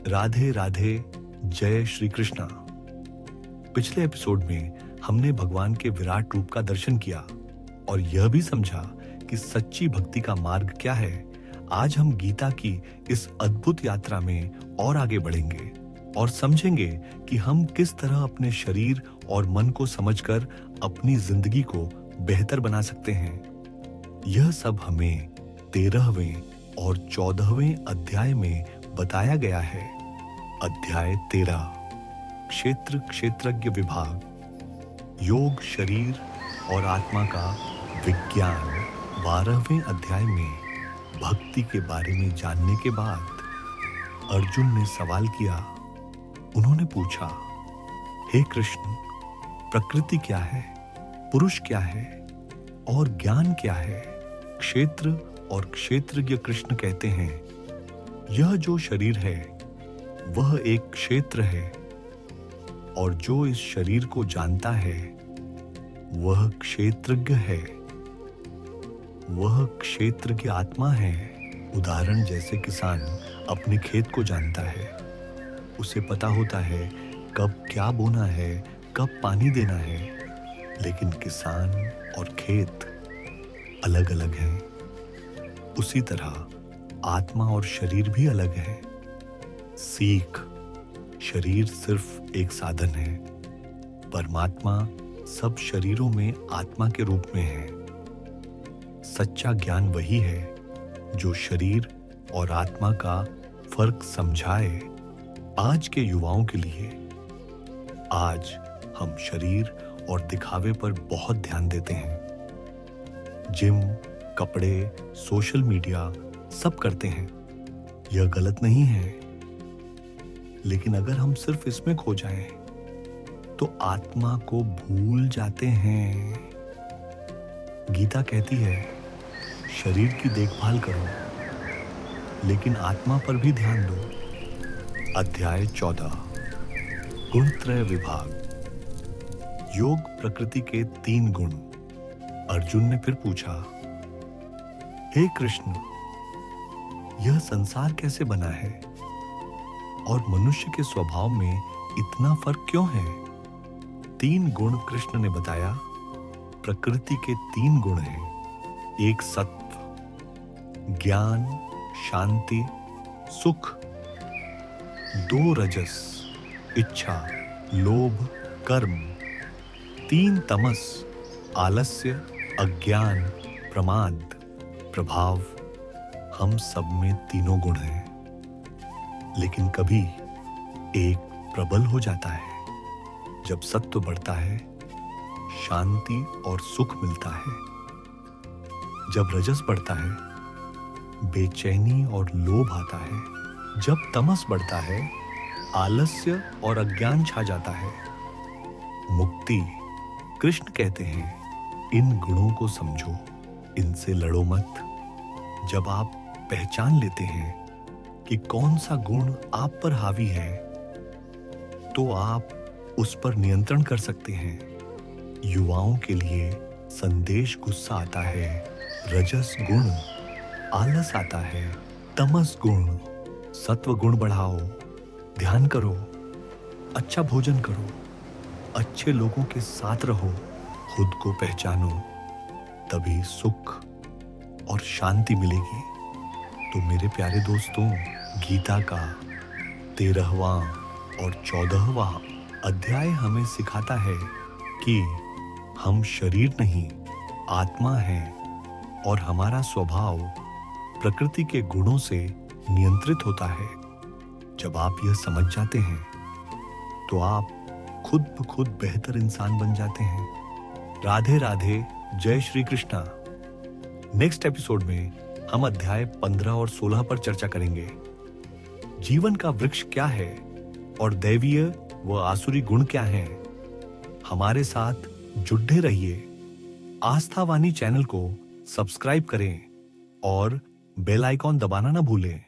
राधे राधे, जय श्री कृष्णा। पिछले एपिसोड में हमने भगवान के विराट रूप का दर्शन किया और यह भी समझा कि सच्ची भक्ति का मार्ग क्या है। आज हम गीता की इस अद्भुत यात्रा में और आगे बढ़ेंगे और समझेंगे कि हम किस तरह अपने शरीर और मन को समझकर अपनी जिंदगी को बेहतर बना सकते हैं। यह सब हमें 13वें और 14वें अध्याय में बताया गया है। अध्याय 13, क्षेत्र क्षेत्रज्ञ विभाग, योग शरीर और आत्मा का विज्ञान। 12वें अध्याय में भक्ति के बारे में जानने के बाद अर्जुन ने सवाल किया। उन्होंने पूछा, हे कृष्ण, प्रकृति क्या है, पुरुष क्या है और ज्ञान क्या है? क्षेत्र और क्षेत्रज्ञ कृष्ण कहते हैं, यह जो शरीर है वह एक क्षेत्र है और जो इस शरीर को जानता है वह क्षेत्रज्ञ है। वह क्षेत्र की आत्मा है। उदाहरण जैसे किसान अपने खेत को जानता है, उसे पता होता है कब क्या बोना है, कब पानी देना है। लेकिन किसान और खेत अलग अलग हैं। उसी तरह आत्मा और शरीर भी अलग है। सीख, शरीर सिर्फ एक साधन है। परमात्मा सब शरीरों में आत्मा के रूप में है। सच्चा ज्ञान वही है जो शरीर और आत्मा का फर्क समझाए। आज के युवाओं के लिए आज हम शरीर और दिखावे पर बहुत ध्यान देते हैं। जिम, कपड़े, सोशल मीडिया सब करते हैं। यह गलत नहीं है, लेकिन अगर हम सिर्फ इसमें खो जाएं, तो आत्मा को भूल जाते हैं। गीता कहती है, शरीर की देखभाल करो, लेकिन आत्मा पर भी ध्यान दो। अध्याय 14, गुणत्रय विभाग, योग प्रकृति के 3 गुण। अर्जुन ने फिर पूछा, हे कृष्ण, यह संसार कैसे बना है और मनुष्य के स्वभाव में इतना फर्क क्यों है? 3 गुण कृष्ण ने बताया। प्रकृति के 3 गुण हैं। एक सत्व, ज्ञान, शांति, सुख। 2 रजस, इच्छा, लोभ, कर्म। 3 तमस, आलस्य, अज्ञान, प्रमाद, प्रभाव। हम सब में तीनों गुण हैं, लेकिन कभी एक प्रबल हो जाता है। जब सत्व बढ़ता है, शांति और सुख मिलता है। जब रजस बढ़ता है, बेचैनी और लोभ आता है। जब तमस बढ़ता है, आलस्य और अज्ञान छा जाता है। मुक्ति, कृष्ण कहते हैं, इन गुणों को समझो, इनसे लड़ो मत। जब आप पहचान लेते हैं कि कौन सा गुण आप पर हावी है, तो आप उस पर नियंत्रण कर सकते हैं। युवाओं के लिए संदेश गुस्सा आता है, रजस गुण, आलस आता है, तमस गुण, सत्व गुण बढ़ाओ, ध्यान करो, अच्छा भोजन करो, अच्छे लोगों के साथ रहो, खुद को पहचानो, तभी सुख और शांति मिलेगी। तो मेरे प्यारे दोस्तों, गीता का 13वां और 14वां अध्याय हमें सिखाता है कि हम शरीर नहीं, आत्मा हैं और हमारा स्वभाव प्रकृति के गुणों से नियंत्रित होता है। जब आप यह समझ जाते हैं, तो आप खुद ब खुद बेहतर इंसान बन जाते हैं। राधे राधे, जय श्री कृष्णा। नेक्स्ट एपिसोड में हम अध्याय 15 और 16 पर चर्चा करेंगे। जीवन का वृक्ष क्या है और दैवीय व आसुरी गुण क्या हैं? हमारे साथ जुड़े रहिए। आस्थावाणी चैनल को सब्सक्राइब करें और बेल आइकॉन दबाना ना भूलें।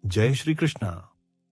जय श्री कृष्णा।